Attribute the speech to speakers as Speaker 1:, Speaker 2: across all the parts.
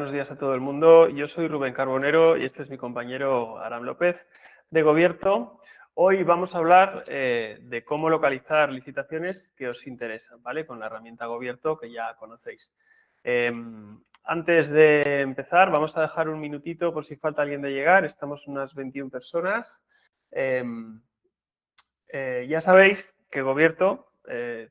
Speaker 1: buenos días a todo el mundo. Yo soy Rubén Carbonero y este es mi compañero Aram López de Gobierto. Hoy vamos a hablar de cómo localizar licitaciones que os interesan, ¿vale? Con la herramienta Gobierto que ya conocéis. Antes de empezar, vamos a dejar un minutito por si falta alguien de llegar. Estamos unas 21 personas. Ya sabéis que Gobierto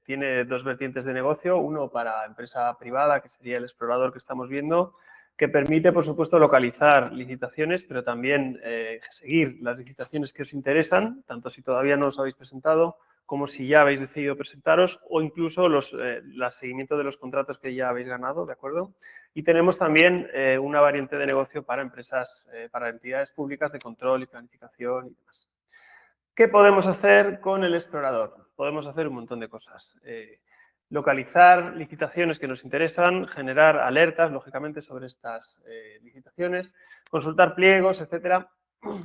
Speaker 1: tiene dos vertientes de negocio, uno para empresa privada, que sería el explorador que estamos viendo, que permite, por supuesto, localizar licitaciones, pero también seguir las licitaciones que os interesan, tanto si todavía no os habéis presentado, como si ya habéis decidido presentaros, o incluso el seguimiento de los contratos que ya habéis ganado, ¿de acuerdo? Y tenemos también una variante de negocio para empresas, para entidades públicas de control y planificación y demás. ¿Qué podemos hacer con el explorador? Podemos hacer un montón de cosas. Localizar licitaciones que nos interesan, generar alertas, lógicamente, sobre estas licitaciones, consultar pliegos, etcétera.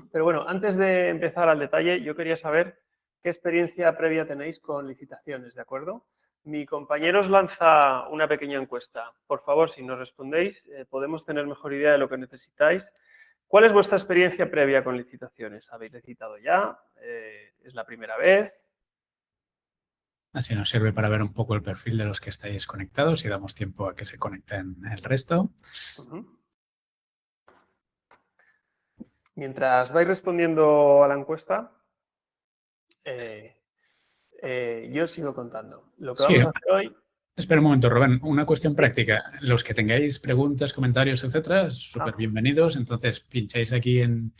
Speaker 1: Pero bueno, antes de empezar al detalle, yo quería saber qué experiencia previa tenéis con licitaciones, ¿de acuerdo? Mi compañero os lanza una pequeña encuesta. Por favor, si nos respondéis, podemos tener mejor idea de lo que necesitáis. ¿Cuál es vuestra experiencia previa con licitaciones? ¿Habéis licitado ya? ¿Es la primera vez?
Speaker 2: Así nos sirve para ver un poco el perfil de los que estáis conectados y damos tiempo a que se conecten el resto.
Speaker 1: Mientras vais respondiendo a la encuesta, yo sigo contando. Lo que
Speaker 2: Sí,
Speaker 1: vamos a hacer hoy...
Speaker 2: espera un momento, Rubén. Una cuestión
Speaker 1: Sí.
Speaker 2: práctica. Los que tengáis preguntas, comentarios, etcétera, súper bienvenidos. Entonces, pincháis aquí en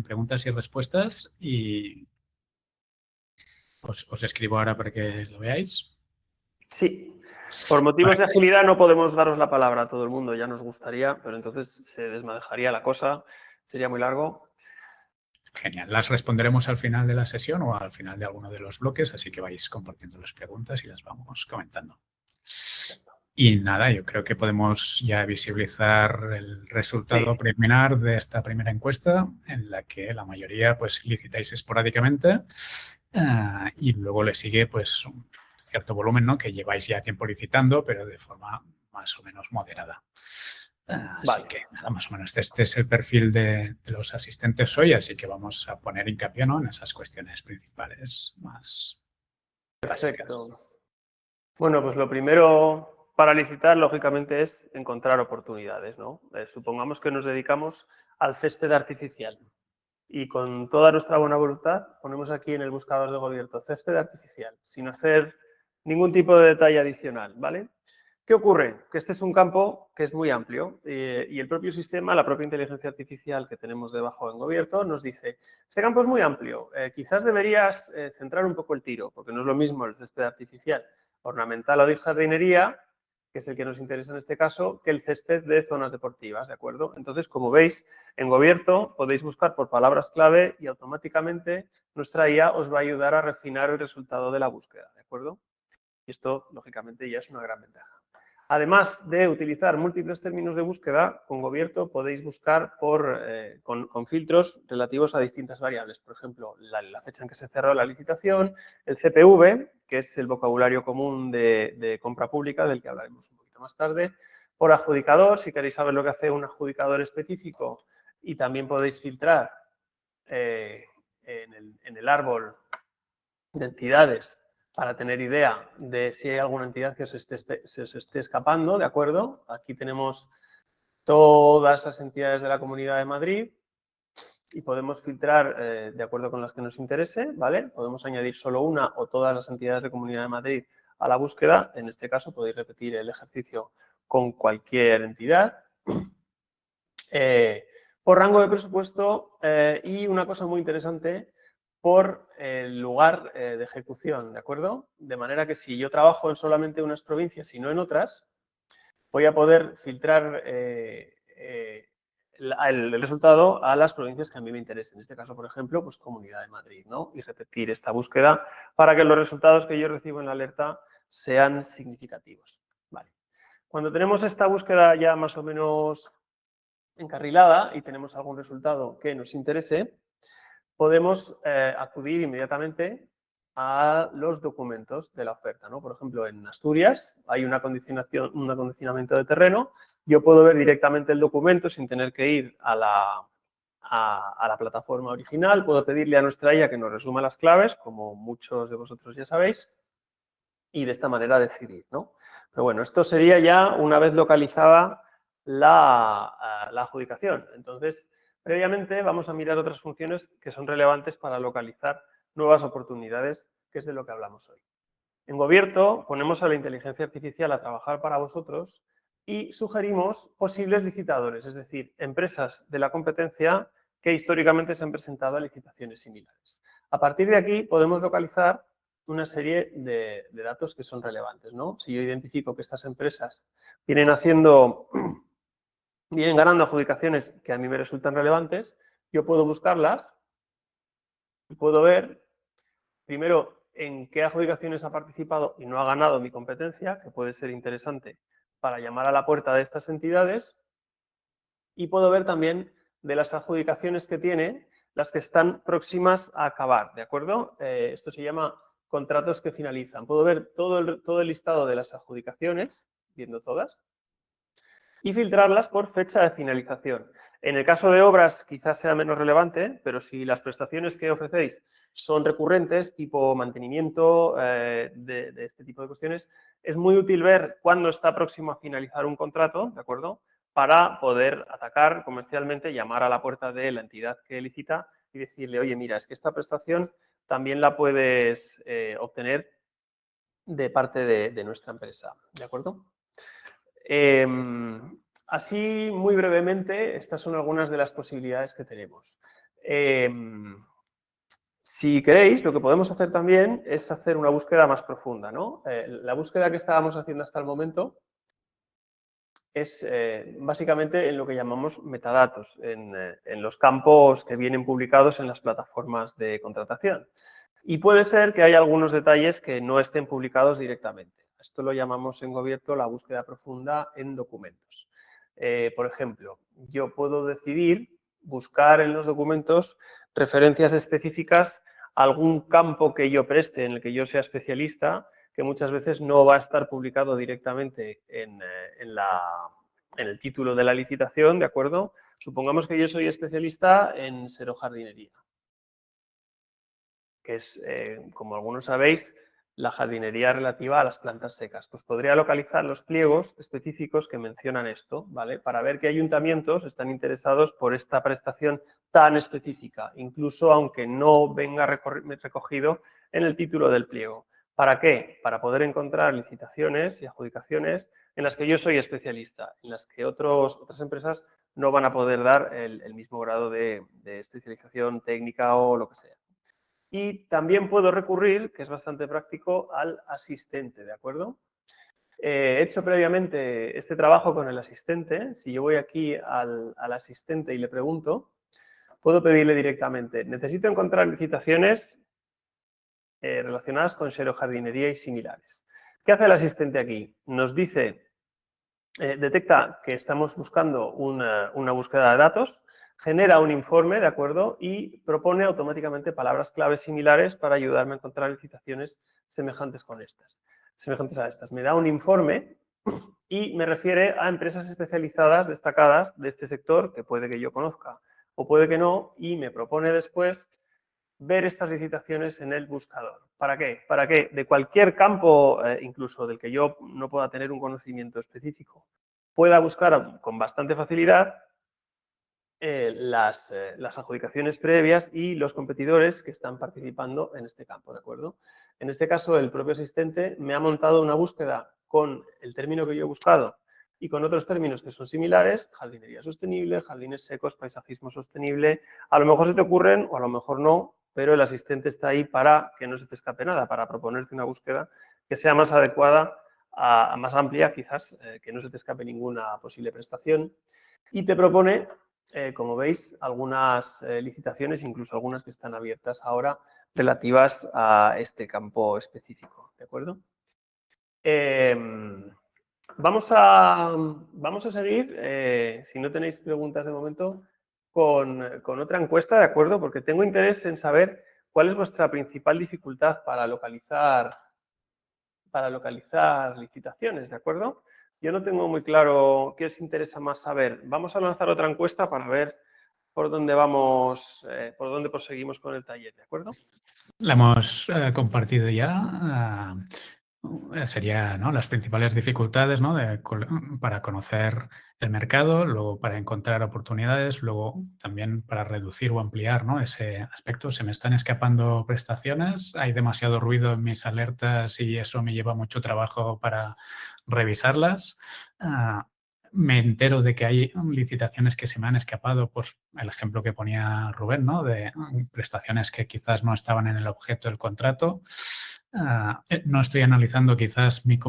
Speaker 2: preguntas y respuestas y os escribo ahora para que lo veáis.
Speaker 1: Sí. Por motivos de agilidad no podemos daros la palabra a todo el mundo, ya nos gustaría, pero entonces se desmadejaría la cosa, sería muy largo.
Speaker 2: Genial. Las responderemos al final de la sesión o al final de alguno de los bloques, así que vais compartiendo las preguntas y las vamos comentando. Y nada, yo creo que podemos ya visibilizar el resultado preliminar de esta primera encuesta, en la que la mayoría pues licitáis esporádicamente y luego le sigue pues un cierto volumen, ¿no? Que lleváis ya tiempo licitando, pero de forma más o menos moderada. Así que nada, más o menos este es el perfil de los asistentes hoy, así que vamos a poner hincapié, ¿no? En esas cuestiones principales más básicas.
Speaker 1: Perfecto. Bueno, pues lo primero para licitar, lógicamente, es encontrar oportunidades, ¿no? Supongamos que nos dedicamos al césped artificial y con toda nuestra buena voluntad ponemos aquí en el buscador de Gobierto césped artificial, sin hacer ningún tipo de detalle adicional, ¿vale? ¿Qué ocurre? Que este es un campo que es muy amplio y el propio sistema, la propia inteligencia artificial que tenemos debajo en Gobierto nos dice, este campo es muy amplio, quizás deberías centrar un poco el tiro, porque no es lo mismo el césped artificial ornamental o de jardinería, que es el que nos interesa en este caso, que el césped de zonas deportivas, ¿de acuerdo? Entonces, como veis, en Gobierto podéis buscar por palabras clave y automáticamente nuestra IA os va a ayudar a refinar el resultado de la búsqueda, ¿de acuerdo? Y esto, lógicamente, ya es una gran ventaja. Además de utilizar múltiples términos de búsqueda, con Gobierto podéis buscar con filtros relativos a distintas variables. Por ejemplo, la fecha en que se cerró la licitación, el CPV, que es el vocabulario común de compra pública, del que hablaremos un poquito más tarde, por adjudicador, si queréis saber lo que hace un adjudicador específico, y también podéis filtrar en el árbol de entidades para tener idea de si hay alguna entidad que se os esté escapando, ¿de acuerdo? Aquí tenemos todas las entidades de la Comunidad de Madrid y podemos filtrar de acuerdo con las que nos interese, ¿vale? Podemos añadir solo una o todas las entidades de Comunidad de Madrid a la búsqueda. En este caso podéis repetir el ejercicio con cualquier entidad. Por rango de presupuesto y una cosa muy interesante, por el lugar de ejecución, ¿de acuerdo? De manera que si yo trabajo en solamente unas provincias y no en otras, voy a poder filtrar el resultado a las provincias que a mí me interesen. En este caso, por ejemplo, pues Comunidad de Madrid, ¿no? Y repetir esta búsqueda para que los resultados que yo recibo en la alerta sean significativos. Vale. Cuando tenemos esta búsqueda ya más o menos encarrilada y tenemos algún resultado que nos interese, podemos acudir inmediatamente a los documentos de la oferta, ¿no? Por ejemplo, en Asturias hay un acondicionamiento de terreno. Yo puedo ver directamente el documento sin tener que ir a la plataforma original. Puedo pedirle a nuestra IA que nos resuma las claves, como muchos de vosotros ya sabéis, y de esta manera decidir, ¿no? Pero bueno, esto sería ya una vez localizada la adjudicación. Entonces, previamente vamos a mirar otras funciones que son relevantes para localizar nuevas oportunidades, que es de lo que hablamos hoy. En Gobierto ponemos a la inteligencia artificial a trabajar para vosotros y sugerimos posibles licitadores, es decir, empresas de la competencia que históricamente se han presentado a licitaciones similares. A partir de aquí podemos localizar una serie de datos que son relevantes, ¿no? Si yo identifico que estas empresas vienen ganando adjudicaciones que a mí me resultan relevantes, yo puedo buscarlas y puedo ver, primero, en qué adjudicaciones ha participado y no ha ganado mi competencia, que puede ser interesante para llamar a la puerta de estas entidades, y puedo ver también de las adjudicaciones que tiene, las que están próximas a acabar, ¿de acuerdo? Esto se llama contratos que finalizan. Puedo ver todo el listado de las adjudicaciones, viendo todas, y filtrarlas por fecha de finalización. En el caso de obras quizás sea menos relevante, pero si las prestaciones que ofrecéis son recurrentes, tipo mantenimiento, de este tipo de cuestiones, es muy útil ver cuándo está próximo a finalizar un contrato, ¿de acuerdo?, para poder atacar comercialmente, llamar a la puerta de la entidad que licita y decirle, oye, mira, es que esta prestación también la puedes obtener de parte de nuestra empresa, ¿de acuerdo? Así, muy brevemente, estas son algunas de las posibilidades que tenemos. Si queréis, lo que podemos hacer también es hacer una búsqueda más profunda, ¿no? La búsqueda que estábamos haciendo hasta el momento es básicamente en lo que llamamos metadatos, en los campos que vienen publicados en las plataformas de contratación. Y puede ser que haya algunos detalles que no estén publicados directamente. Esto lo llamamos en Gobierto la búsqueda profunda en documentos. Por ejemplo, yo puedo decidir buscar en los documentos referencias específicas a algún campo que yo preste, en el que yo sea especialista, que muchas veces no va a estar publicado directamente en el título de la licitación, ¿de acuerdo? Supongamos que yo soy especialista en serojardinería, que es, como algunos sabéis, la jardinería relativa a las plantas secas. Pues podría localizar los pliegos específicos que mencionan esto, ¿vale? Para ver qué ayuntamientos están interesados por esta prestación tan específica, incluso aunque no venga recogido en el título del pliego. ¿Para qué? Para poder encontrar licitaciones y adjudicaciones en las que yo soy especialista, en las que otras empresas no van a poder dar el mismo grado de especialización técnica o lo que sea. Y también puedo recurrir, que es bastante práctico, al asistente, ¿de acuerdo? He hecho previamente este trabajo con el asistente. Si yo voy aquí al asistente y le pregunto, puedo pedirle directamente, necesito encontrar licitaciones relacionadas con xerojardinería y similares. ¿Qué hace el asistente aquí? Nos dice, detecta que estamos buscando una búsqueda de datos, genera un informe, ¿de acuerdo? Y propone automáticamente palabras claves similares para ayudarme a encontrar licitaciones semejantes a estas. Me da un informe y me refiere a empresas especializadas destacadas de este sector, que puede que yo conozca o puede que no, y me propone después ver estas licitaciones en el buscador. ¿Para qué? Para que de cualquier campo, incluso del que yo no pueda tener un conocimiento específico, pueda buscar con bastante facilidad las adjudicaciones previas y los competidores que están participando en este campo, ¿de acuerdo? En este caso, el propio asistente me ha montado una búsqueda con el término que yo he buscado y con otros términos que son similares, jardinería sostenible, jardines secos, paisajismo sostenible. A lo mejor se te ocurren o a lo mejor no, pero el asistente está ahí para que no se te escape nada, para proponerte una búsqueda que sea más adecuada, más amplia quizás, que no se te escape ninguna posible prestación y te propone, como veis, algunas licitaciones, incluso algunas que están abiertas ahora relativas a este campo específico, ¿de acuerdo? Vamos a seguir, si no tenéis preguntas de momento, con otra encuesta, ¿de acuerdo? Porque tengo interés en saber ¿cuál es vuestra principal dificultad para localizar licitaciones, ¿de acuerdo? Yo no tengo muy claro qué os interesa más saber. Vamos a lanzar otra encuesta para ver por dónde vamos, por dónde proseguimos con el taller, ¿de acuerdo?
Speaker 2: La hemos compartido ya. Sería, ¿no?, las principales dificultades, ¿no?, para conocer el mercado, luego para encontrar oportunidades, luego también para reducir o ampliar, ¿no?, ese aspecto. Se me están escapando prestaciones, hay demasiado ruido en mis alertas y eso me lleva mucho trabajo para revisarlas. Me entero de que hay licitaciones que se me han escapado, pues el ejemplo que ponía Rubén, ¿no?, de prestaciones que quizás no estaban en el objeto del contrato. No estoy analizando quizás mis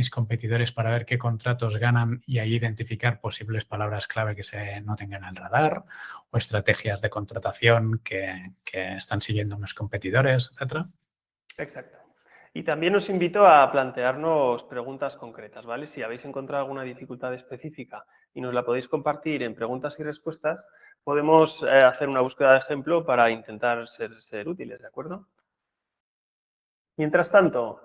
Speaker 2: competidores para ver qué contratos ganan y ahí identificar posibles palabras clave que se no tengan en el radar o estrategias de contratación que están siguiendo mis competidores, etcétera.
Speaker 1: Exacto. Y también os invito a plantearnos preguntas concretas, ¿vale? Si habéis encontrado alguna dificultad específica y nos la podéis compartir en preguntas y respuestas, podemos hacer una búsqueda de ejemplo para intentar ser útiles, ¿de acuerdo? Mientras tanto,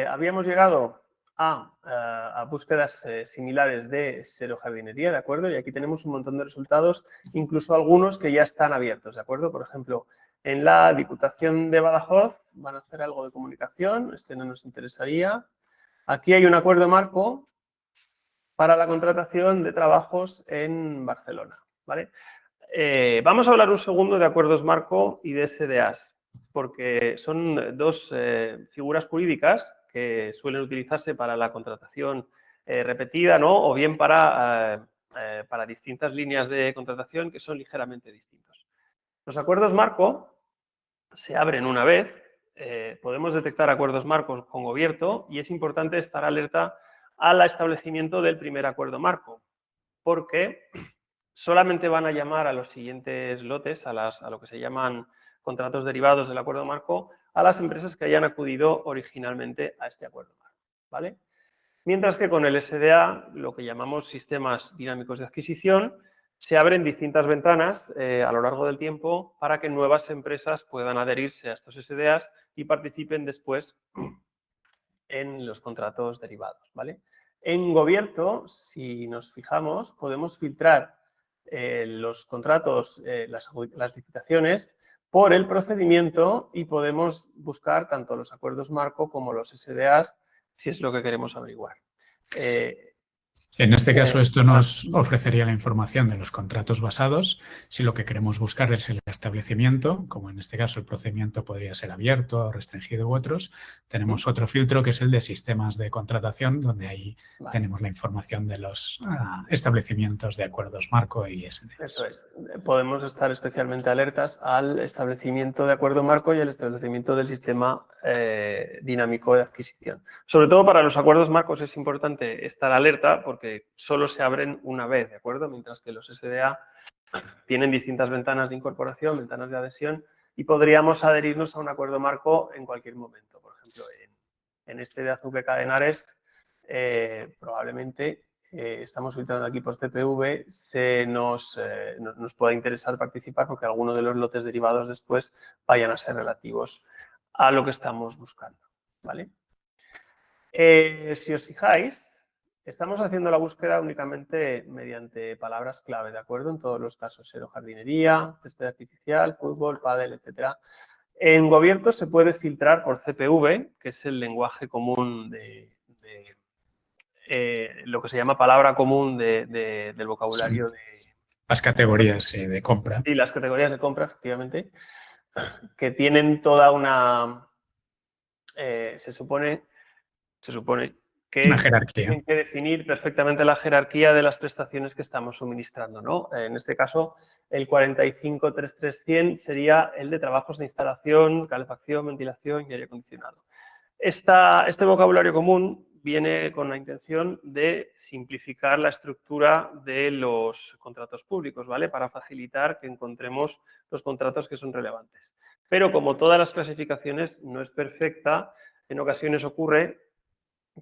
Speaker 1: habíamos llegado a búsquedas similares de serojardinería, ¿de acuerdo? Y aquí tenemos un montón de resultados, incluso algunos que ya están abiertos, ¿de acuerdo? Por ejemplo, en la Diputación de Badajoz van a hacer algo de comunicación, este no nos interesaría. Aquí hay un acuerdo marco para la contratación de trabajos en Barcelona, ¿vale? Vamos a hablar un segundo de acuerdos marco y de SDAs, porque son dos figuras jurídicas que suelen utilizarse para la contratación repetida, ¿no? O bien para distintas líneas de contratación que son ligeramente distintos. Los acuerdos marco se abren una vez, podemos detectar acuerdos marcos con gobierno y es importante estar alerta al establecimiento del primer acuerdo marco, porque solamente van a llamar a los siguientes lotes, a lo que se llaman contratos derivados del acuerdo marco, a las empresas que hayan acudido originalmente a este acuerdo marco, ¿vale? Mientras que con el SDA, lo que llamamos sistemas dinámicos de adquisición, se abren distintas ventanas a lo largo del tiempo para que nuevas empresas puedan adherirse a estos SDAs y participen después en los contratos derivados, ¿vale? En gobierno, si nos fijamos, podemos filtrar los contratos, las licitaciones, por el procedimiento y podemos buscar tanto los acuerdos marco como los SDAs si es lo que queremos averiguar.
Speaker 2: En este caso, esto nos ofrecería la información de los contratos basados. Si lo que queremos buscar es el establecimiento, como en este caso el procedimiento podría ser abierto, restringido u otros, tenemos otro filtro que es el de sistemas de contratación, donde ahí tenemos la información de los establecimientos de acuerdos marco y SDAs.
Speaker 1: Eso es. Podemos estar especialmente alertas al establecimiento de acuerdo marco y al establecimiento del sistema dinámico de adquisición. Sobre todo para los acuerdos marcos es importante estar alerta porque solo se abren una vez, ¿de acuerdo? Mientras que los SDA tienen distintas ventanas de incorporación, ventanas de adhesión y podríamos adherirnos a un acuerdo marco en cualquier momento. Por ejemplo, en este de Azuque Cadenares, probablemente estamos filtrando aquí por CPV, nos pueda interesar participar porque algunos de los lotes derivados después vayan a ser relativos a lo que estamos buscando, ¿vale? Si os fijáis, estamos haciendo la búsqueda únicamente mediante palabras clave, ¿de acuerdo? En todos los casos, serojardinería, césped artificial, fútbol, pádel, etcétera. En gobierno se puede filtrar por CPV, que es el lenguaje común de lo que se llama palabra común del vocabulario
Speaker 2: de... Las categorías de compra.
Speaker 1: Sí, las categorías de compra, efectivamente, que tienen toda una... se supone que
Speaker 2: una jerarquía.
Speaker 1: Tienen que definir perfectamente la jerarquía de las prestaciones que estamos suministrando, ¿no? En este caso, el 45.3.3.100 sería el de trabajos de instalación, calefacción, ventilación y aire acondicionado. Este vocabulario común viene con la intención de simplificar la estructura de los contratos públicos, ¿vale? Para facilitar que encontremos los contratos que son relevantes. Pero como todas las clasificaciones no es perfecta, en ocasiones ocurre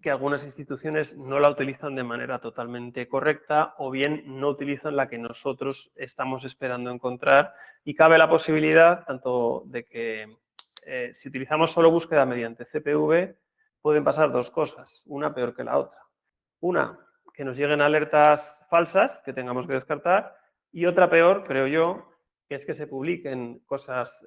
Speaker 1: que algunas instituciones no la utilizan de manera totalmente correcta o bien no utilizan la que nosotros estamos esperando encontrar, y cabe la posibilidad tanto de que si utilizamos solo búsqueda mediante CPV pueden pasar dos cosas, una peor que la otra. Una, que nos lleguen alertas falsas que tengamos que descartar, y otra peor, creo yo, que es que se publiquen cosas,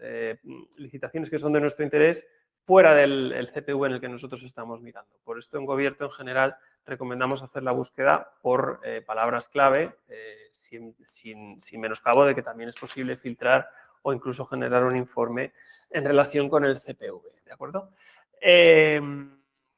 Speaker 1: licitaciones que son de nuestro interés fuera del CPV en el que nosotros estamos mirando. Por esto en Gobierno en general recomendamos hacer la búsqueda por palabras clave, sin menoscabo de que también es posible filtrar o incluso generar un informe en relación con el CPV, ¿de acuerdo?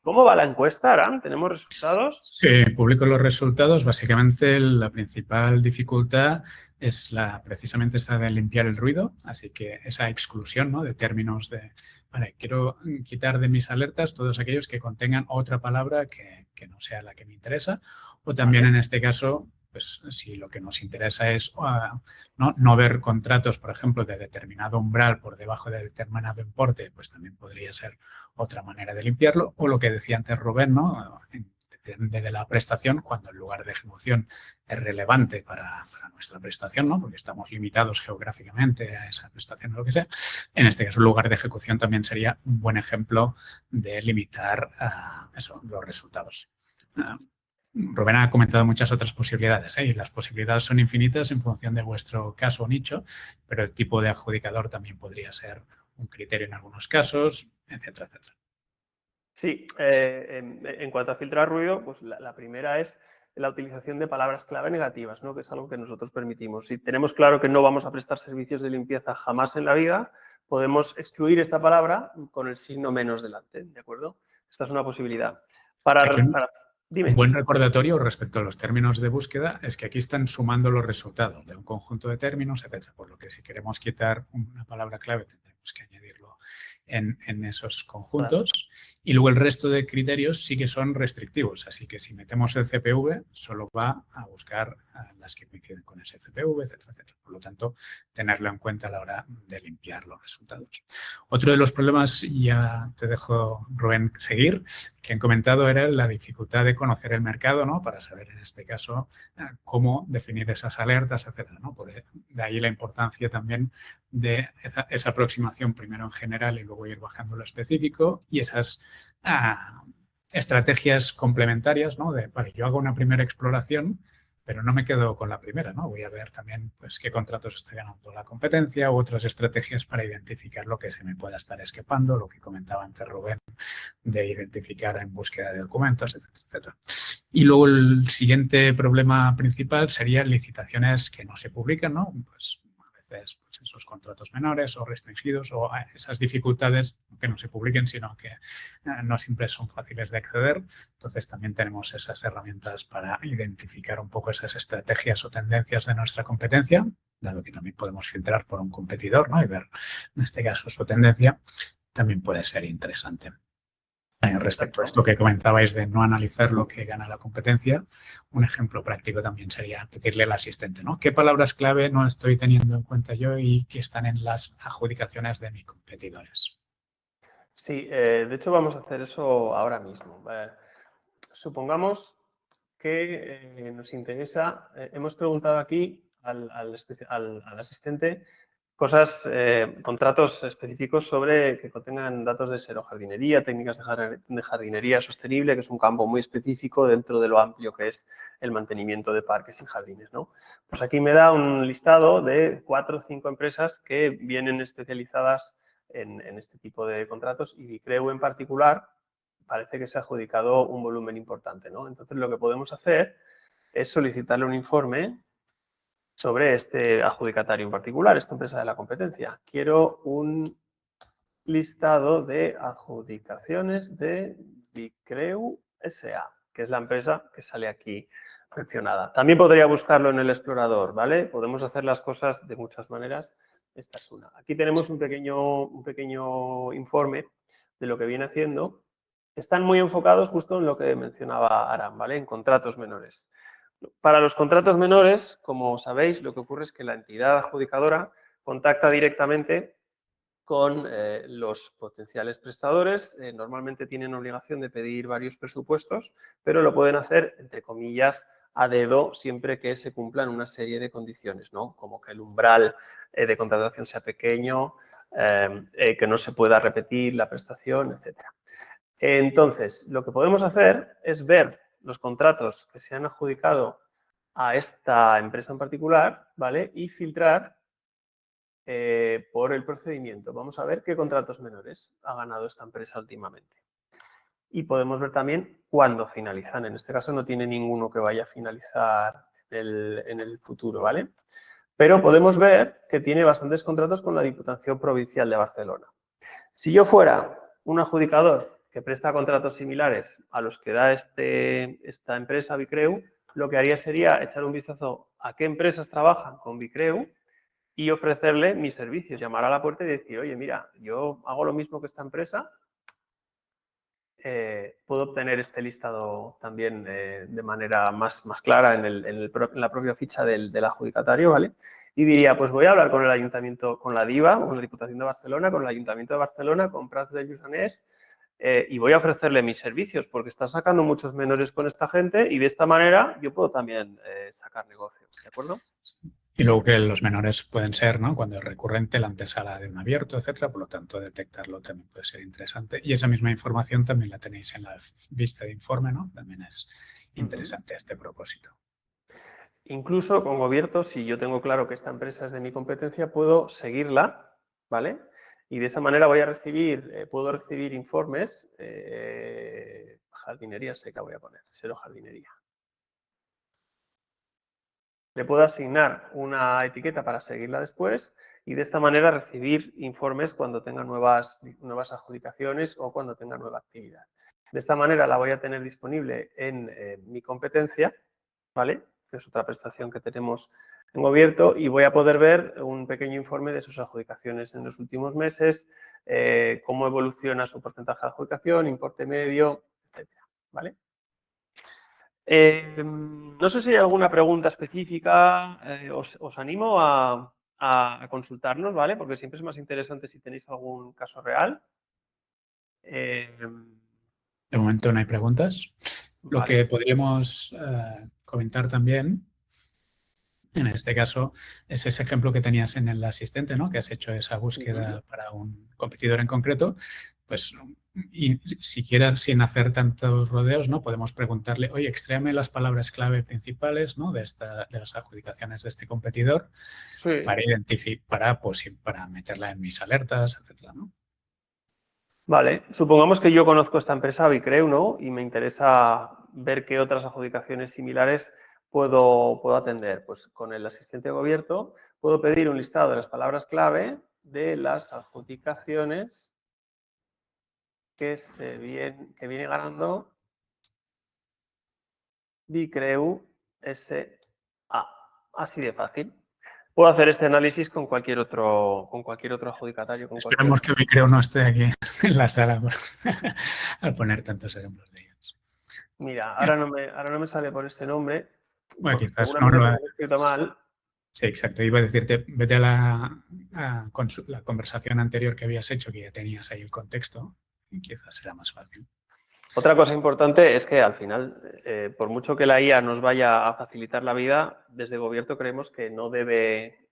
Speaker 1: ¿Cómo va la encuesta, Aram? ¿Tenemos resultados?
Speaker 2: Sí, publico los resultados. Básicamente la principal dificultad es precisamente esta de limpiar el ruido, así que esa exclusión, ¿no?, de términos de, vale, quiero quitar de mis alertas todos aquellos que contengan otra palabra que no sea la que me interesa, o también en este caso, pues si lo que nos interesa es no ver contratos, por ejemplo, de determinado umbral por debajo de determinado importe, pues también podría ser otra manera de limpiarlo, o lo que decía antes Rubén, ¿no?, depende de la prestación, cuando el lugar de ejecución es relevante para nuestra prestación, ¿no?, porque estamos limitados geográficamente a esa prestación o lo que sea. En este caso, el lugar de ejecución también sería un buen ejemplo de limitar los resultados. Rubén ha comentado muchas otras posibilidades, y las posibilidades son infinitas en función de vuestro caso o nicho, pero el tipo de adjudicador también podría ser un criterio en algunos casos, etcétera, etcétera.
Speaker 1: Sí, en cuanto a filtrar ruido, pues la primera es la utilización de palabras clave negativas, ¿no?, que es algo que nosotros permitimos. Si tenemos claro que no vamos a prestar servicios de limpieza jamás en la vida, podemos excluir esta palabra con el signo menos delante, ¿de acuerdo? Esta es una posibilidad.
Speaker 2: Aquí un
Speaker 1: Dime.
Speaker 2: buen recordatorio respecto a los términos de búsqueda es que aquí están sumando los resultados de un conjunto de términos, etcétera. Por lo que si queremos quitar una palabra clave tendremos que añadirlo en esos conjuntos. Y luego el resto de criterios sí que son restrictivos. Así que si metemos el CPV, solo va a buscar las que coinciden con ese CPV, etcétera, etcétera. Por lo tanto, tenerlo en cuenta a la hora de limpiar los resultados. Otro de los problemas, ya te dejo, Rubén, seguir, que han comentado era la dificultad de conocer el mercado, ¿no?, para saber en este caso cómo definir esas alertas, etcétera, ¿no? De ahí la importancia también de esa aproximación primero en general y luego ir bajando lo específico, y esas estrategias complementarias, ¿no? De, vale, yo hago una primera exploración, pero no me quedo con la primera, ¿no? Voy a ver también, pues, qué contratos está ganando la competencia u otras estrategias para identificar lo que se me pueda estar escapando, lo que comentaba antes Rubén, de identificar en búsqueda de documentos, etcétera, etcétera. Y luego el siguiente problema principal sería licitaciones que no se publican, ¿no? Pues a veces pues, esos contratos menores o restringidos, o esas dificultades que no se publiquen, sino que no siempre son fáciles de acceder. Entonces también tenemos esas herramientas para identificar un poco esas estrategias o tendencias de nuestra competencia, dado que también podemos filtrar por un competidor, ¿no?, y ver en este caso su tendencia, también puede ser interesante. Respecto a esto que comentabais de no analizar lo que gana la competencia, un ejemplo práctico también sería pedirle al asistente, ¿no?, ¿qué palabras clave no estoy teniendo en cuenta yo y que están en las adjudicaciones de mis competidores?
Speaker 1: Sí, de hecho vamos a hacer eso ahora mismo. Supongamos que nos interesa, hemos preguntado aquí al asistente cosas, contratos específicos sobre que contengan datos de serojardinería, técnicas de jardinería sostenible, que es un campo muy específico dentro de lo amplio que es el mantenimiento de parques y jardines, ¿no? Pues aquí me da un listado de 4 o 5 empresas que vienen especializadas en este tipo de contratos, y Vicreu en particular parece que se ha adjudicado un volumen importante, ¿no? Entonces lo que podemos hacer es solicitarle un informe sobre este adjudicatario en particular, esta empresa de la competencia. Quiero un listado de adjudicaciones de Vicreu S.A., que es la empresa que sale aquí mencionada. También podría buscarlo en el explorador, ¿vale? Podemos hacer las cosas de muchas maneras. Esta es una. Aquí tenemos un pequeño informe de lo que viene haciendo. Están muy enfocados justo en lo que mencionaba Aram, ¿vale? En contratos menores. Para los contratos menores, como sabéis, lo que ocurre es que la entidad adjudicadora contacta directamente con los potenciales prestadores. Normalmente tienen obligación de pedir varios presupuestos, pero lo pueden hacer, entre comillas, a dedo, siempre que se cumplan una serie de condiciones, ¿no? Como que el umbral de contratación sea pequeño, que no se pueda repetir la prestación, etc. Entonces, lo que podemos hacer es ver los contratos que se han adjudicado a esta empresa en particular, ¿vale? Y filtrar por el procedimiento. Vamos a ver qué contratos menores ha ganado esta empresa últimamente. Y podemos ver también cuándo finalizan. En este caso no tiene ninguno que vaya a finalizar en el futuro, ¿vale? Pero podemos ver que tiene bastantes contratos con la Diputación Provincial de Barcelona. Si yo fuera un adjudicador que presta contratos similares a los que da esta empresa, Vicreu, lo que haría sería echar un vistazo a qué empresas trabajan con Vicreu y ofrecerle mis servicios, llamar a la puerta y decir, oye, mira, yo hago lo mismo que esta empresa, puedo obtener este listado también de manera más clara en la propia ficha del adjudicatario, ¿vale? Y diría, pues voy a hablar con el ayuntamiento, con la DIVA, con la Diputación de Barcelona, con el Ayuntamiento de Barcelona, con Prats de Lluçanès, y voy a ofrecerle mis servicios, porque está sacando muchos menores con esta gente y de esta manera yo puedo también sacar negocio, ¿de acuerdo?
Speaker 2: Y luego que los menores pueden ser, ¿no? Cuando es recurrente, la antesala de un abierto, etcétera. Por lo tanto, detectarlo también puede ser interesante. Y esa misma información también la tenéis en la vista de informe, ¿no? También es interesante a este propósito.
Speaker 1: Incluso con Gobierto, si yo tengo claro que esta empresa es de mi competencia, puedo seguirla, ¿vale? Y de esa manera voy a recibir, puedo recibir informes, jardinería seca voy a poner, cero jardinería. Le puedo asignar una etiqueta para seguirla después y de esta manera recibir informes cuando tenga nuevas adjudicaciones o cuando tenga nueva actividad. De esta manera la voy a tener disponible en mi competencia, ¿vale? Que es otra prestación que tenemos en Gobierto y voy a poder ver un pequeño informe de sus adjudicaciones en los últimos meses, cómo evoluciona su porcentaje de adjudicación, importe medio, etcétera, ¿vale? No sé si hay alguna pregunta específica, os animo a consultarnos, ¿vale? Porque siempre es más interesante si tenéis algún caso real.
Speaker 2: De momento no hay preguntas. Lo
Speaker 1: Vale.
Speaker 2: que podríamos comentar también, en este caso, es ese ejemplo que tenías en el asistente, ¿no? Que has hecho esa búsqueda para un competidor en concreto. Pues, y siquiera sin hacer tantos rodeos, ¿no? Podemos preguntarle, oye, extréame las palabras clave principales, ¿no? de las adjudicaciones de este competidor,
Speaker 1: Sí.
Speaker 2: para meterla en mis alertas, etcétera, ¿no?
Speaker 1: Vale, supongamos que yo conozco esta empresa, Vicreu, ¿no? Y me interesa ver qué otras adjudicaciones similares puedo atender. Pues con el asistente de Gobierto puedo pedir un listado de las palabras clave de las adjudicaciones que viene ganando Vicreu S.A. Así de fácil. Puedo hacer este análisis con cualquier otro adjudicatario.
Speaker 2: Esperemos que Vicreu no esté aquí en la sala al poner tantos ejemplos de ellos.
Speaker 1: Mira, ahora no me sale por este nombre.
Speaker 2: Bueno, quizás no
Speaker 1: seguramente
Speaker 2: lo
Speaker 1: lo he escrito mal.
Speaker 2: Sí, exacto. Iba a decirte, vete a la conversación anterior que habías hecho, que ya tenías ahí el contexto, y quizás será más fácil.
Speaker 1: Otra cosa importante es que al final, por mucho que la IA nos vaya a facilitar la vida, desde Gobierto creemos que no debe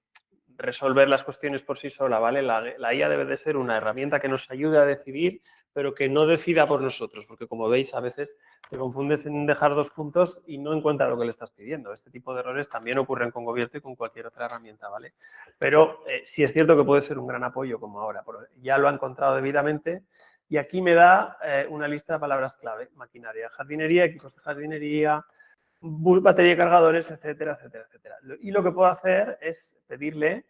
Speaker 1: resolver las cuestiones por sí sola, ¿vale? La IA debe de ser una herramienta que nos ayude a decidir, pero que no decida por nosotros, porque como veis a veces te confundes en dejar dos puntos y no encuentra lo que le estás pidiendo. Este tipo de errores también ocurren con Gobierto y con cualquier otra herramienta, ¿vale? Pero sí es cierto que puede ser un gran apoyo como ahora, ya lo ha encontrado debidamente. Y aquí me da una lista de palabras clave: maquinaria, jardinería, equipos de jardinería, batería de cargadores, etcétera, etcétera, etcétera. Y lo que puedo hacer es pedirle,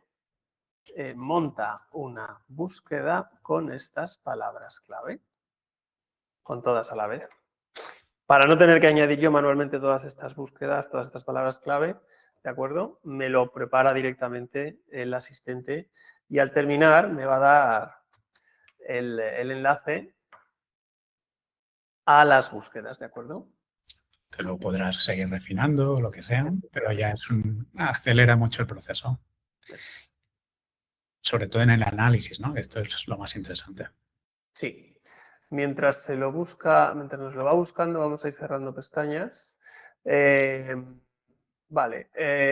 Speaker 1: monta una búsqueda con estas palabras clave, con todas a la vez. Para no tener que añadir yo manualmente todas estas búsquedas, todas estas palabras clave, ¿de acuerdo? Me lo prepara directamente el asistente y al terminar me va a dar el enlace a las búsquedas, ¿de acuerdo?
Speaker 2: Que luego podrás seguir refinando o lo que sea, pero ya acelera mucho el proceso. sobre todo en el análisis, ¿no? Esto es lo más interesante.
Speaker 1: Sí. Mientras nos lo va buscando, vamos a ir cerrando pestañas. Vale.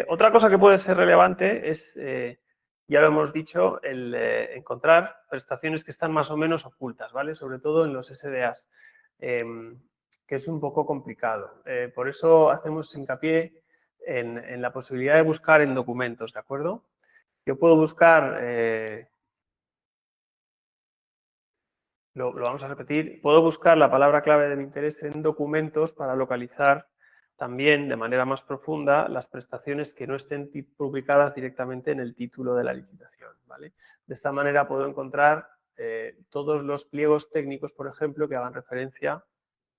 Speaker 1: Otra cosa que puede ser relevante es, ya lo hemos dicho, el encontrar prestaciones que están más o menos ocultas, ¿vale? Sobre todo en los SDAs, que es un poco complicado. Por eso hacemos hincapié en la posibilidad de buscar en documentos, ¿de acuerdo? Yo puedo buscar, lo vamos a repetir, puedo buscar la palabra clave de mi interés en documentos para localizar también de manera más profunda las prestaciones que no estén publicadas directamente en el título de la licitación, ¿vale? De esta manera puedo encontrar todos los pliegos técnicos, por ejemplo, que hagan referencia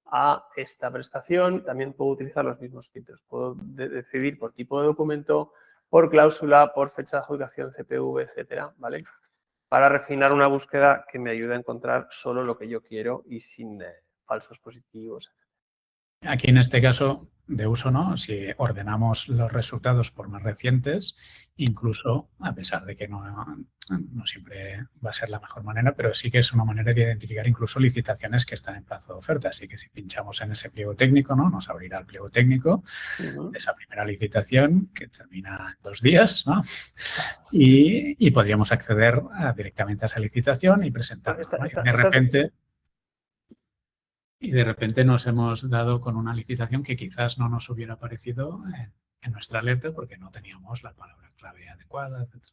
Speaker 1: a esta prestación. También puedo utilizar los mismos filtros. Puedo decidir por tipo de documento, por cláusula, por fecha de adjudicación, CPV, etcétera, ¿vale? Para refinar una búsqueda que me ayude a encontrar solo lo que yo quiero y sin falsos positivos, etc.
Speaker 2: Aquí en este caso de uso, ¿no? Si ordenamos los resultados por más recientes, incluso a pesar de que no siempre va a ser la mejor manera, pero sí que es una manera de identificar incluso licitaciones que están en plazo de oferta. Así que si pinchamos en ese pliego técnico, ¿no? Nos abrirá el pliego técnico de esa primera licitación que termina en 2 días, ¿no? Y podríamos acceder directamente a esa licitación y presentarla, ¿no? Y de repente nos hemos dado con una licitación que quizás no nos hubiera aparecido en nuestra alerta porque no teníamos la palabra clave adecuada, etcétera.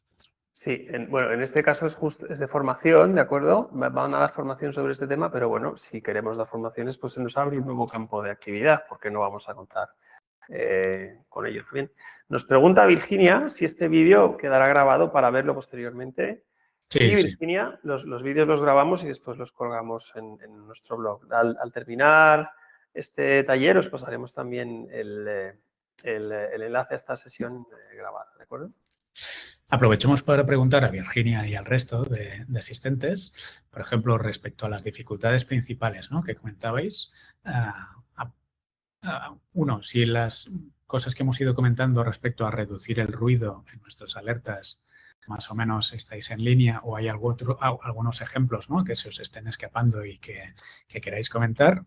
Speaker 1: Sí, bueno, en este caso es de formación, ¿de acuerdo? Van a dar formación sobre este tema, pero bueno, si queremos dar formaciones, pues se nos abre un nuevo campo de actividad, porque no vamos a contar con ellos. Bien, nos pregunta Virginia si este vídeo quedará grabado para verlo posteriormente. Sí, Virginia, los vídeos los grabamos y después los colgamos en nuestro blog. Al terminar este taller os pasaremos también el enlace a esta sesión grabada, ¿de acuerdo?
Speaker 2: Aprovechemos para preguntar a Virginia y al resto de asistentes, por ejemplo, respecto a las dificultades principales, ¿no? Que comentabais. Uno, si las cosas que hemos ido comentando respecto a reducir el ruido en nuestras alertas más o menos estáis en línea o hay algunos ejemplos, ¿no? Que se os estén escapando y que queráis comentar.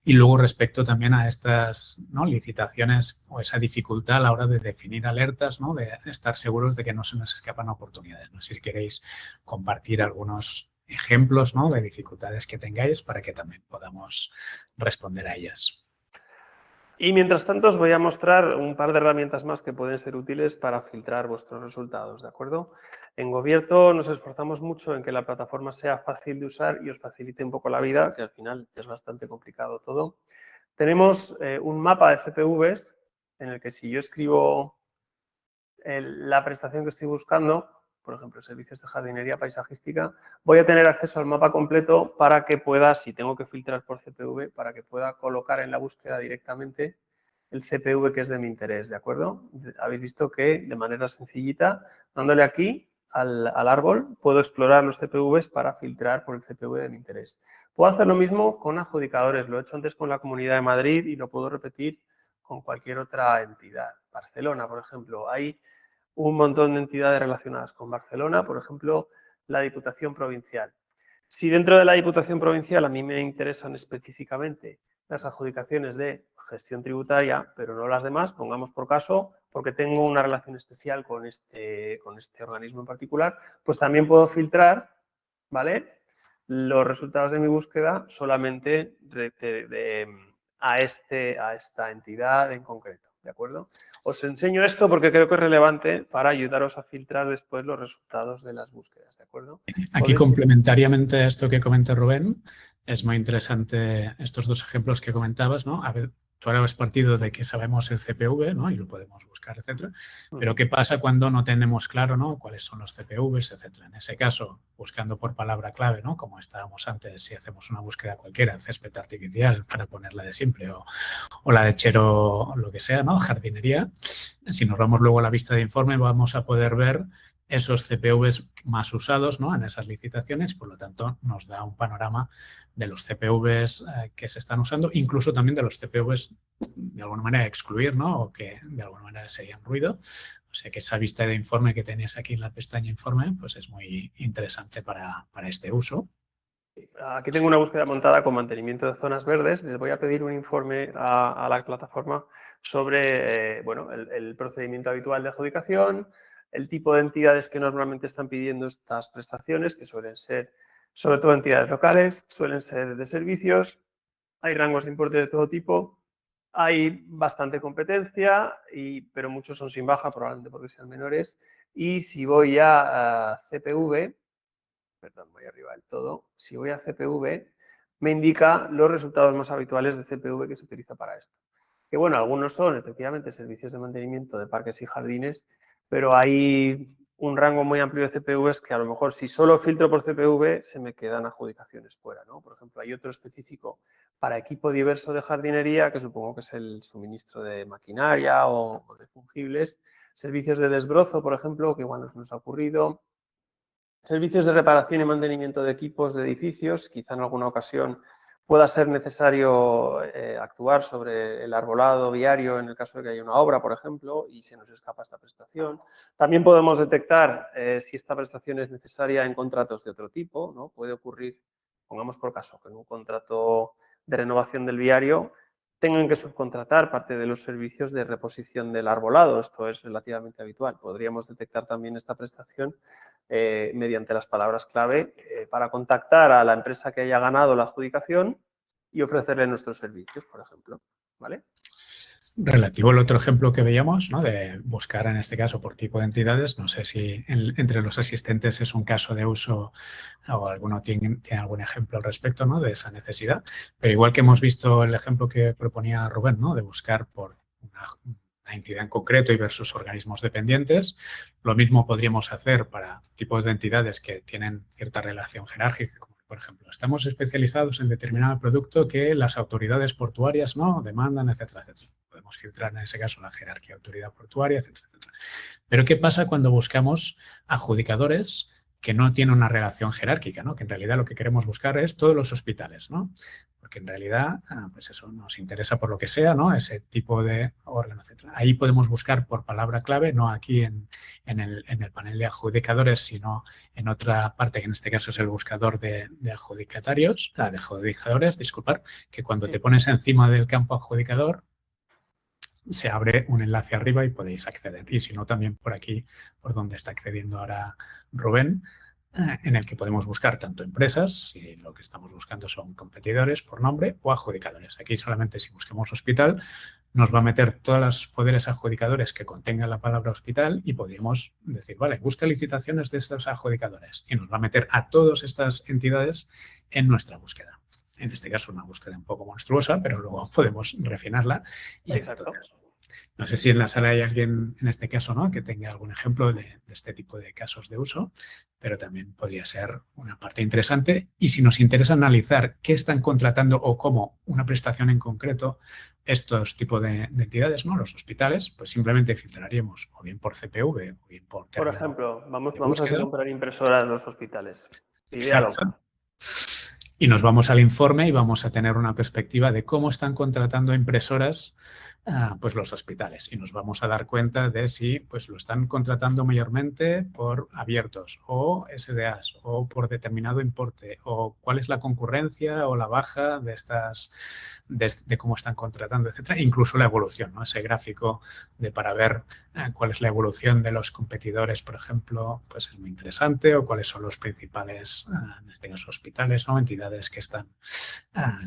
Speaker 2: Y luego respecto también a estas, ¿no? Licitaciones o esa dificultad a la hora de definir alertas, ¿no? De estar seguros de que no se nos escapan oportunidades. No sé si queréis compartir algunos ejemplos, ¿no? De dificultades que tengáis para que también podamos responder a ellas.
Speaker 1: Y mientras tanto os voy a mostrar un par de herramientas más que pueden ser útiles para filtrar vuestros resultados, ¿de acuerdo? En Gobierto nos esforzamos mucho en que la plataforma sea fácil de usar y os facilite un poco la vida, que al final es bastante complicado todo. Tenemos un mapa de CPVs en el que si yo escribo la prestación que estoy buscando, por ejemplo, servicios de jardinería paisajística, voy a tener acceso al mapa completo para que pueda, si tengo que filtrar por CPV, para que pueda colocar en la búsqueda directamente el CPV que es de mi interés, ¿de acuerdo? Habéis visto que de manera sencillita, dándole aquí al árbol, puedo explorar los CPVs para filtrar por el CPV de mi interés. Puedo hacer lo mismo con adjudicadores, lo he hecho antes con la Comunidad de Madrid y lo puedo repetir con cualquier otra entidad. Barcelona, por ejemplo, hay un montón de entidades relacionadas con Barcelona, por ejemplo, la Diputación Provincial. Si dentro de la Diputación Provincial a mí me interesan específicamente las adjudicaciones de gestión tributaria, pero no las demás, pongamos por caso, porque tengo una relación especial con este organismo en particular, pues también puedo filtrar, ¿vale?, los resultados de mi búsqueda solamente a esta entidad en concreto, ¿de acuerdo? Os enseño esto porque creo que es relevante para ayudaros a filtrar después los resultados de las búsquedas, ¿de acuerdo?
Speaker 2: Aquí, complementariamente a esto que comenta Rubén, es muy interesante estos dos ejemplos que comentabas, ¿no? A ver, tú ahora has partido de que sabemos el CPV, ¿no? Y lo podemos buscar, etcétera. Pero ¿qué pasa cuando no tenemos claro, ¿no? Cuáles son los CPVs, etcétera? En ese caso, buscando por palabra clave, ¿no? Como estábamos antes, si hacemos una búsqueda cualquiera, césped artificial, para ponerla de simple, o la de chero, lo que sea, ¿no? Jardinería. Si nos vamos luego a la vista de informe, vamos a poder ver esos CPVs más usados, ¿no? En esas licitaciones, por lo tanto, nos da un panorama de los CPVs que se están usando, incluso también de los CPVs de alguna manera excluir, ¿no? O que de alguna manera serían ruido. O sea que esa vista de informe que tenías aquí en la pestaña informe, pues es muy interesante para este uso.
Speaker 1: Aquí tengo una búsqueda montada con mantenimiento de zonas verdes. Les voy a pedir un informe a la plataforma sobre bueno, el procedimiento habitual de adjudicación, el tipo de entidades que normalmente están pidiendo estas prestaciones, que suelen ser sobre todo entidades locales, suelen ser de servicios, hay rangos de importe de todo tipo, hay bastante competencia, pero muchos son sin baja, probablemente porque sean menores. Y si voy a CPV, perdón, voy arriba del todo. Si voy a CPV, me indica los resultados más habituales de CPV que se utiliza para esto. Que bueno, algunos son efectivamente servicios de mantenimiento de parques y jardines, pero hay un rango muy amplio de CPVs que a lo mejor si solo filtro por CPV se me quedan adjudicaciones fuera, ¿no? Por ejemplo, hay otro específico para equipo diverso de jardinería, que supongo que es el suministro de maquinaria o de fungibles, servicios de desbrozo, por ejemplo, que igual nos ha ocurrido, servicios de reparación y mantenimiento de equipos de edificios. Quizá en alguna ocasión pueda ser necesario actuar sobre el arbolado viario en el caso de que haya una obra, por ejemplo, y se nos escapa esta prestación. También podemos detectar si esta prestación es necesaria en contratos de otro tipo, ¿no? Puede ocurrir, pongamos por caso, que en un contrato de renovación del viario tengan que subcontratar parte de los servicios de reposición del arbolado. Esto es relativamente habitual. Podríamos detectar también esta prestación mediante las palabras clave para contactar a la empresa que haya ganado la adjudicación y ofrecerle nuestros servicios, por ejemplo. ¿Vale?
Speaker 2: Relativo al otro ejemplo que veíamos, ¿no? De buscar en este caso por tipo de entidades, no sé si entre los asistentes es un caso de uso o alguno tiene algún ejemplo al respecto, ¿no? De esa necesidad, pero igual que hemos visto el ejemplo que proponía Rubén, ¿no? De buscar por una entidad en concreto y versus organismos dependientes, lo mismo podríamos hacer para tipos de entidades que tienen cierta relación jerárquica, como por ejemplo, estamos especializados en determinado producto que las autoridades portuarias no demandan, etcétera, etcétera. Podemos filtrar en ese caso la jerarquía autoridad portuaria, etcétera, etcétera. Pero ¿qué pasa cuando buscamos adjudicadores que no tienen una relación jerárquica, ¿no? Que en realidad lo que queremos buscar es todos los hospitales, ¿no? Porque en realidad, pues eso nos interesa por lo que sea, ¿no? Ese tipo de órgano, etcétera. Ahí podemos buscar por palabra clave, no aquí en el panel de adjudicadores, sino en otra parte, que en este caso es el buscador de adjudicadores, disculpar, que cuando te pones encima del campo adjudicador, se abre un enlace arriba y podéis acceder. Y si no, también por aquí, por donde está accediendo ahora Rubén, en el que podemos buscar tanto empresas, si lo que estamos buscando son competidores por nombre, o adjudicadores. Aquí solamente si busquemos hospital, nos va a meter todos los poderes adjudicadores que contengan la palabra hospital y podríamos decir, vale, busca licitaciones de estos adjudicadores y nos va a meter a todas estas entidades en nuestra búsqueda. En este caso, una búsqueda un poco monstruosa, pero luego podemos refinarla. Y entonces, no sé si en la sala hay alguien, en este caso, ¿no? Que tenga algún ejemplo de este tipo de casos de uso, pero también podría ser una parte interesante. Y si nos interesa analizar qué están contratando o cómo una prestación en concreto estos tipos de entidades, ¿no? Los hospitales, pues simplemente filtraríamos o bien por CPV o bien por término.
Speaker 1: Por ejemplo, vamos a comprar impresoras en los hospitales.
Speaker 2: Exacto. Y nos vamos al informe y vamos a tener una perspectiva de cómo están contratando impresoras pues los hospitales. Y nos vamos a dar cuenta de si pues lo están contratando mayormente por abiertos o SDAs o por determinado importe o cuál es la concurrencia o la baja de estas de cómo están contratando, etcétera. Incluso la evolución, ¿no? Ese gráfico para ver cuál es la evolución de los competidores, por ejemplo, pues es muy interesante, o cuáles son los principales, en este caso, hospitales o entidades que están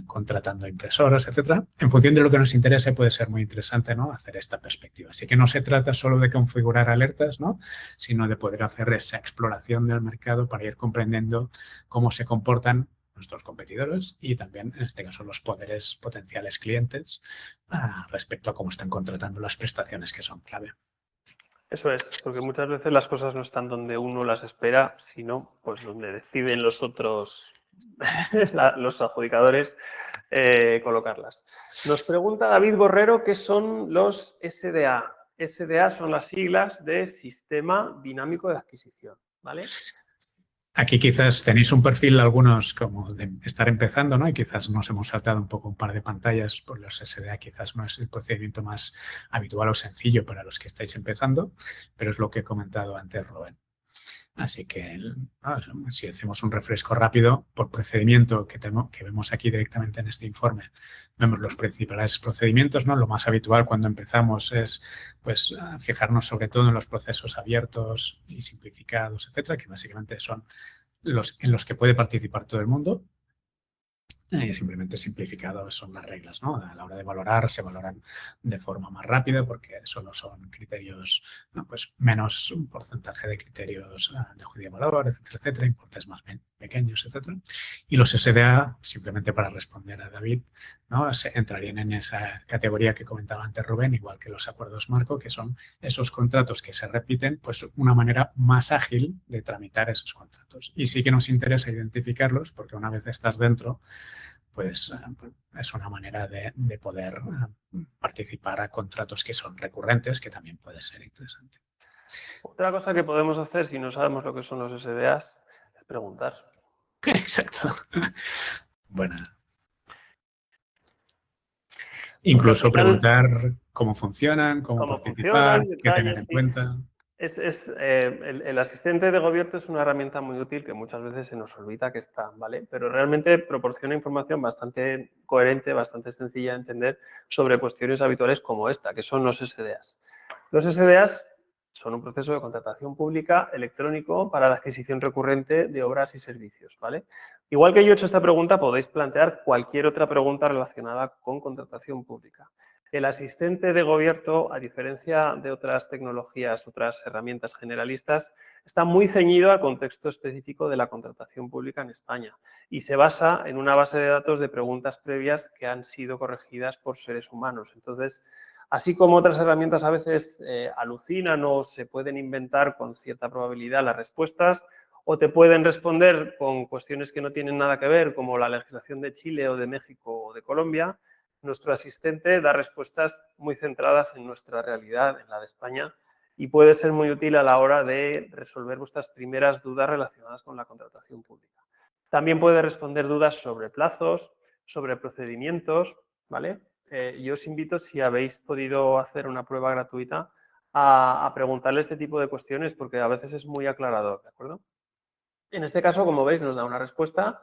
Speaker 2: contratando impresoras, etcétera. En función de lo que nos interese puede ser muy interesante, ¿no? Hacer esta perspectiva. Así que no se trata solo de configurar alertas, ¿no? Sino de poder hacer esa exploración del mercado para ir comprendiendo cómo se comportan nuestros competidores y también, en este caso, los poderes potenciales clientes respecto a cómo están contratando las prestaciones que son clave.
Speaker 1: Eso es, porque muchas veces las cosas no están donde uno las espera, sino pues donde deciden los otros, los adjudicadores, colocarlas. Nos pregunta David Borrero qué son los SDA. SDA son las siglas de Sistema Dinámico de Adquisición, ¿vale?
Speaker 2: Aquí quizás tenéis un perfil, algunos, como de estar empezando, ¿no? Y quizás nos hemos saltado un poco un par de pantallas, por los SDA quizás no es el procedimiento más habitual o sencillo para los que estáis empezando, pero es lo que he comentado antes, Rubén. Así que si hacemos un refresco rápido por procedimiento que vemos aquí directamente en este informe, vemos los principales procedimientos, ¿no? Lo más habitual cuando empezamos es pues, fijarnos sobre todo en los procesos abiertos y simplificados, etcétera, que básicamente son los en los que puede participar todo el mundo. Simplemente simplificado son las reglas, ¿no? A la hora de valorar, se valoran de forma más rápida porque solo son criterios, ¿no? Pues menos un porcentaje de criterios de juicio de valor, etcétera, etcétera, importes más pequeños, etcétera. Y los SDA, simplemente para responder a David, ¿no? Entrarían en esa categoría que comentaba antes Rubén, igual que los acuerdos marco, que son esos contratos que se repiten, pues una manera más ágil de tramitar esos contratos. Y sí que nos interesa identificarlos porque una vez estás dentro, pues es una manera de poder participar a contratos que son recurrentes, que también puede ser interesante.
Speaker 1: Otra cosa que podemos hacer si no sabemos lo que son los SDAs es preguntar.
Speaker 2: Exacto. Buena. Incluso preguntar cómo funcionan, cómo participar, qué tener en cuenta.
Speaker 1: El asistente de gobierno es una herramienta muy útil que muchas veces se nos olvida que está, ¿vale? Pero realmente proporciona información bastante coherente, bastante sencilla de entender sobre cuestiones habituales como esta, que son los SDAs. Los SDAs son un proceso de contratación pública electrónico para la adquisición recurrente de obras y servicios, ¿vale? Igual que yo he hecho esta pregunta, podéis plantear cualquier otra pregunta relacionada con contratación pública. El asistente de gobierno, a diferencia de otras tecnologías, otras herramientas generalistas, está muy ceñido al contexto específico de la contratación pública en España y se basa en una base de datos de preguntas previas que han sido corregidas por seres humanos. Entonces, así como otras herramientas a veces alucinan o se pueden inventar con cierta probabilidad las respuestas, o te pueden responder con cuestiones que no tienen nada que ver, como la legislación de Chile o de México o de Colombia, nuestro asistente da respuestas muy centradas en nuestra realidad, en la de España, y puede ser muy útil a la hora de resolver vuestras primeras dudas relacionadas con la contratación pública. También puede responder dudas sobre plazos, sobre procedimientos, ¿vale? Yo os invito, si habéis podido hacer una prueba gratuita, a preguntarle este tipo de cuestiones porque a veces es muy aclarador, ¿de acuerdo? En este caso, como veis, nos da una respuesta,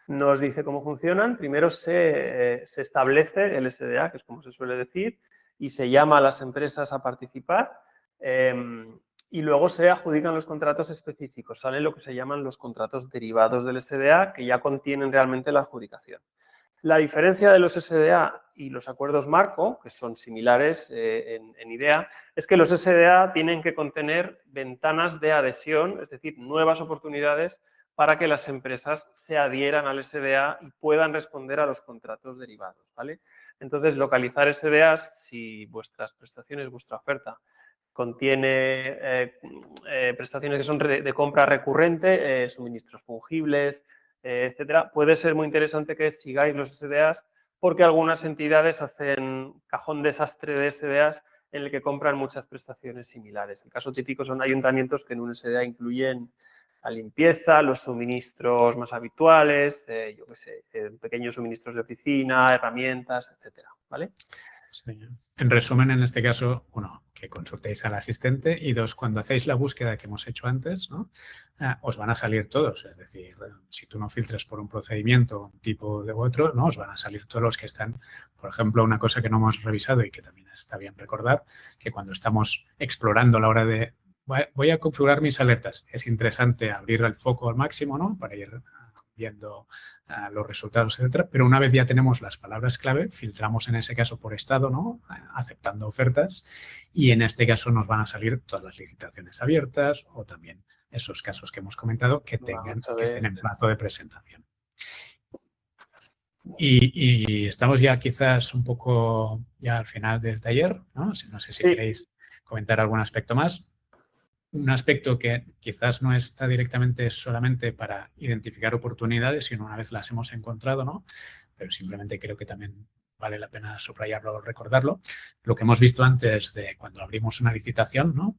Speaker 1: nos dice cómo funcionan. Primero se establece el SDA, que es como se suele decir, y se llama a las empresas a participar. Y luego se adjudican los contratos específicos. Salen lo que se llaman los contratos derivados del SDA, que ya contienen realmente la adjudicación. La diferencia de los SDA y los acuerdos marco, que son similares en idea, es que los SDA tienen que contener ventanas de adhesión, es decir, nuevas oportunidades para que las empresas se adhieran al SDA y puedan responder a los contratos derivados, ¿vale? Entonces, localizar SDAs, si vuestras prestaciones, vuestra oferta contiene prestaciones que son de compra recurrente, suministros fungibles, etcétera, puede ser muy interesante que sigáis los SDAs porque algunas entidades hacen cajón desastre de SDAs en el que compran muchas prestaciones similares. El caso típico son ayuntamientos que en un SDA incluyen la limpieza, los suministros más habituales, yo qué sé, pequeños suministros de oficina, herramientas, etcétera, ¿vale?
Speaker 2: Sí. En resumen, en este caso, uno, que consultéis al asistente y dos, cuando hacéis la búsqueda que hemos hecho antes, ¿no? Os van a salir todos. Es decir, si tú no filtras por un procedimiento, un tipo de otro, ¿no? Os van a salir todos los que están. Por ejemplo, una cosa que no hemos revisado y que también está bien recordar, que cuando estamos explorando a la hora de voy a configurar mis alertas, es interesante abrir el foco al máximo, ¿no? Para ir viendo los resultados, etcétera. Pero una vez ya tenemos las palabras clave, filtramos en ese caso por estado, ¿no? Aceptando ofertas, y en este caso nos van a salir todas las licitaciones abiertas o también esos casos que hemos comentado que estén en plazo de presentación. Y estamos ya quizás un poco ya al final del taller, ¿no? No sé si queréis comentar algún aspecto más. Un aspecto que quizás no está directamente solamente para identificar oportunidades, sino una vez las hemos encontrado, ¿no? Pero simplemente creo que también vale la pena subrayarlo o recordarlo. Lo que hemos visto antes de cuando abrimos una licitación, ¿no?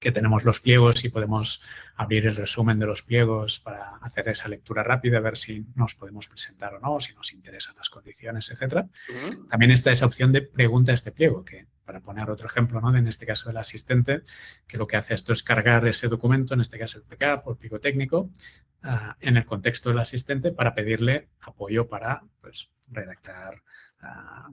Speaker 2: que tenemos los pliegos y podemos abrir el resumen de los pliegos para hacer esa lectura rápida, ver si nos podemos presentar o no, si nos interesan las condiciones, etcétera. También está esa opción de pregunta a este pliego, que para poner otro ejemplo, ¿no? En este caso del asistente, que lo que hace esto es cargar ese documento, en este caso el PCAP o el pliego técnico, en el contexto del asistente para pedirle apoyo para pues, redactar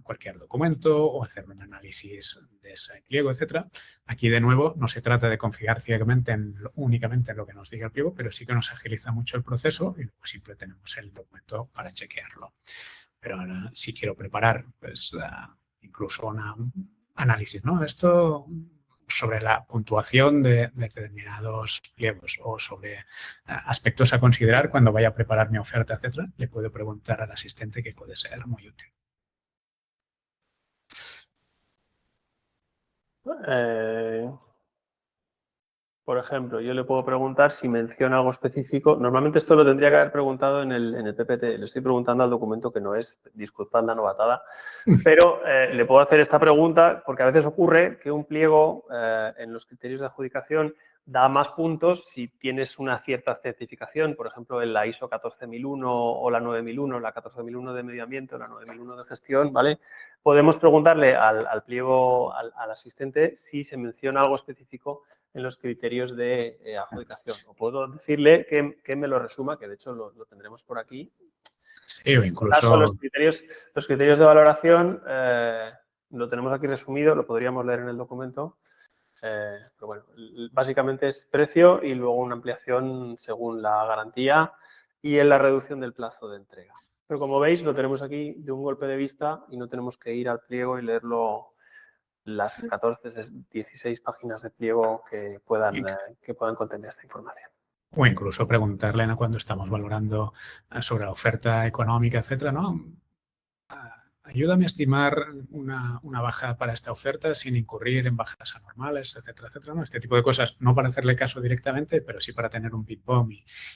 Speaker 2: cualquier documento o hacer un análisis de ese pliego, etcétera. Aquí, de nuevo, no se trata de confiar ciegamente únicamente en lo que nos diga el pliego, pero sí que nos agiliza mucho el proceso y luego siempre tenemos el documento para chequearlo. Pero ahora, si quiero preparar pues, incluso un análisis, ¿no? Esto sobre la puntuación de determinados pliegos o sobre aspectos a considerar cuando vaya a preparar mi oferta, etcétera, le puedo preguntar al asistente, que puede ser muy útil.
Speaker 1: Por ejemplo, yo le puedo preguntar si menciona algo específico. Normalmente esto lo tendría que haber preguntado en el PPT. Le estoy preguntando al documento que no es, disculpad la novatada, pero le puedo hacer esta pregunta porque a veces ocurre que un pliego en los criterios de adjudicación da más puntos si tienes una cierta certificación, por ejemplo, en la ISO 14001 o la 9001, la 14001 de medio ambiente o la 9001 de gestión, ¿vale? Podemos preguntarle al pliego, al asistente, si se menciona algo específico en los criterios de adjudicación. O puedo decirle que me lo resuma, que de hecho lo tendremos por aquí.
Speaker 2: Sí, o incluso...
Speaker 1: los criterios de valoración lo tenemos aquí resumido, lo podríamos leer en el documento. Pero bueno, básicamente es precio y luego una ampliación según la garantía y en la reducción del plazo de entrega. Pero como veis, lo tenemos aquí de un golpe de vista y no tenemos que ir al pliego y leerlo las 14, 16 páginas de pliego que puedan contener esta información.
Speaker 2: O incluso preguntarle, ¿no? Cuando estamos valorando sobre la oferta económica, etcétera, ¿no? Ayúdame a estimar una baja para esta oferta sin incurrir en bajas anormales, etcétera, etcétera, ¿no? Este tipo de cosas, no para hacerle caso directamente, pero sí para tener un ping-pong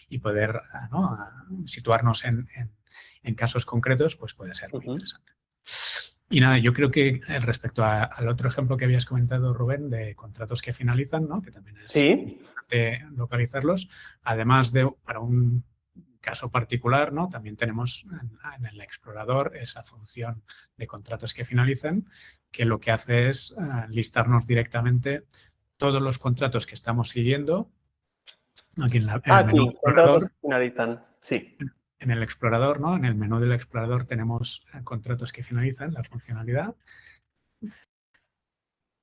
Speaker 2: y poder, ¿no? Situarnos en casos concretos, pues puede ser muy interesante. Y nada, yo creo que respecto al otro ejemplo que habías comentado, Rubén, de contratos que finalizan, ¿no? Que también es importante localizarlos, además de para un caso particular, ¿no? También tenemos en el explorador esa función de contratos que finalizan, que lo que hace es listarnos directamente todos los contratos que estamos siguiendo. Aquí en el menú
Speaker 1: contratos que finalizan, sí.
Speaker 2: En el explorador, ¿no? En el menú del explorador tenemos contratos que finalizan, la funcionalidad.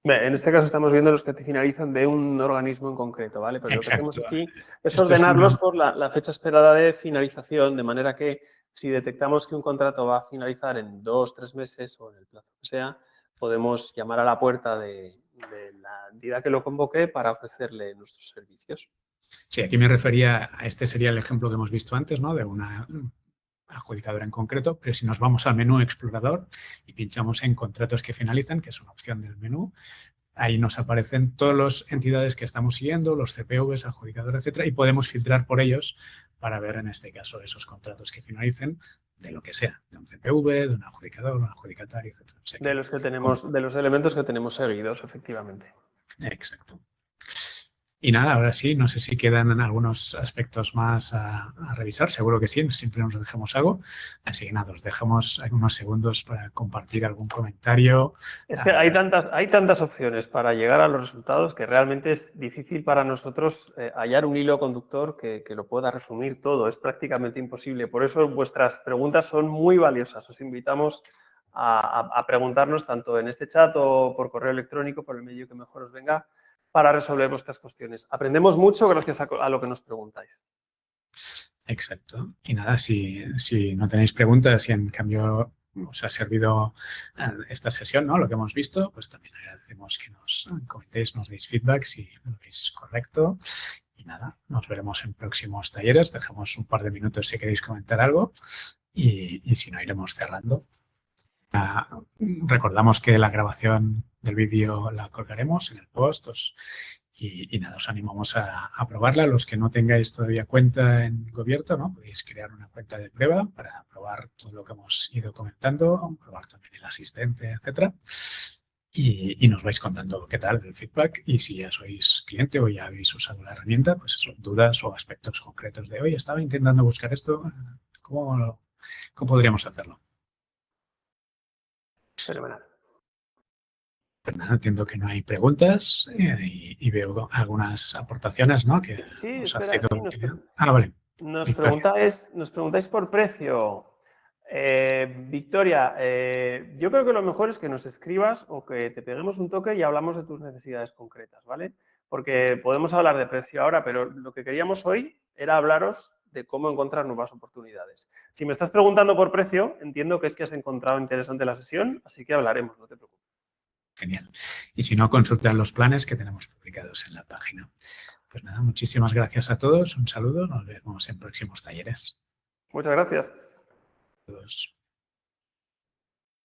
Speaker 1: En este caso estamos viendo los que te finalizan de un organismo en concreto, ¿vale? Pero
Speaker 2: Exacto.
Speaker 1: lo que hacemos aquí es ordenarlos por la fecha esperada de finalización, de manera que si detectamos que un contrato va a finalizar en 2 o 3 meses o en el plazo que sea, podemos llamar a la puerta de la entidad que lo convoque para ofrecerle nuestros servicios.
Speaker 2: Sí, aquí me refería a este sería el ejemplo que hemos visto antes, ¿no? De una adjudicadora en concreto, pero si nos vamos al menú explorador y pinchamos en contratos que finalizan, que es una opción del menú, ahí nos aparecen todas las entidades que estamos siguiendo, los CPVs, adjudicador, etcétera, y podemos filtrar por ellos para ver, en este caso, esos contratos que finalicen de lo que sea, de un CPV, de un adjudicador, un adjudicatario, etcétera. O sea,
Speaker 1: de los elementos que tenemos seguidos, efectivamente.
Speaker 2: Exacto. Y nada, ahora sí, no sé si quedan algunos aspectos más a revisar, seguro que sí, siempre nos dejamos algo. Así que nada, os dejamos algunos segundos para compartir algún comentario.
Speaker 1: Es que hay tantas opciones para llegar a los resultados que realmente es difícil para nosotros hallar un hilo conductor que lo pueda resumir todo. Es prácticamente imposible. Por eso vuestras preguntas son muy valiosas. Os invitamos a preguntarnos tanto en este chat o por correo electrónico, por el medio que mejor os venga, para resolver vuestras cuestiones. Aprendemos mucho gracias a lo que nos preguntáis.
Speaker 2: Exacto. Y nada, si no tenéis preguntas y en cambio os ha servido esta sesión, ¿no? Lo que hemos visto, pues también agradecemos que nos comentéis, nos deis feedback si lo veis correcto. Y nada, nos veremos en próximos talleres. Dejamos un par de minutos si queréis comentar algo y si no, iremos cerrando. Recordamos que la grabación del vídeo la colgaremos en el post y nada, os animamos a probarla. Los que no tengáis todavía cuenta en Gobierto, ¿no? Podéis crear una cuenta de prueba para probar todo lo que hemos ido comentando, probar también el asistente, etcétera. y nos vais contando qué tal el feedback y si ya sois cliente o ya habéis usado la herramienta, pues eso, dudas o aspectos concretos de, oye, estaba intentando buscar esto, ¿cómo podríamos hacerlo?
Speaker 1: Fenomenal.
Speaker 2: Pues nada, entiendo que no hay preguntas y veo algunas aportaciones, ¿no? Que
Speaker 1: Sí,
Speaker 2: os ha
Speaker 1: espera,
Speaker 2: sido
Speaker 1: sí,
Speaker 2: de utilidad. Ah, vale. Victoria.
Speaker 1: nos preguntáis por precio. Victoria, yo creo que lo mejor es que nos escribas o que te peguemos un toque y hablamos de tus necesidades concretas, ¿vale? Porque podemos hablar de precio ahora, pero lo que queríamos hoy era hablaros de cómo encontrar nuevas oportunidades. Si me estás preguntando por precio, entiendo que es que has encontrado interesante la sesión, así que hablaremos, no te preocupes.
Speaker 2: Genial. Y si no, consultad los planes que tenemos publicados en la página. Pues nada, muchísimas gracias a todos. Un saludo. Nos vemos en próximos talleres.
Speaker 1: Muchas gracias.
Speaker 2: Todos.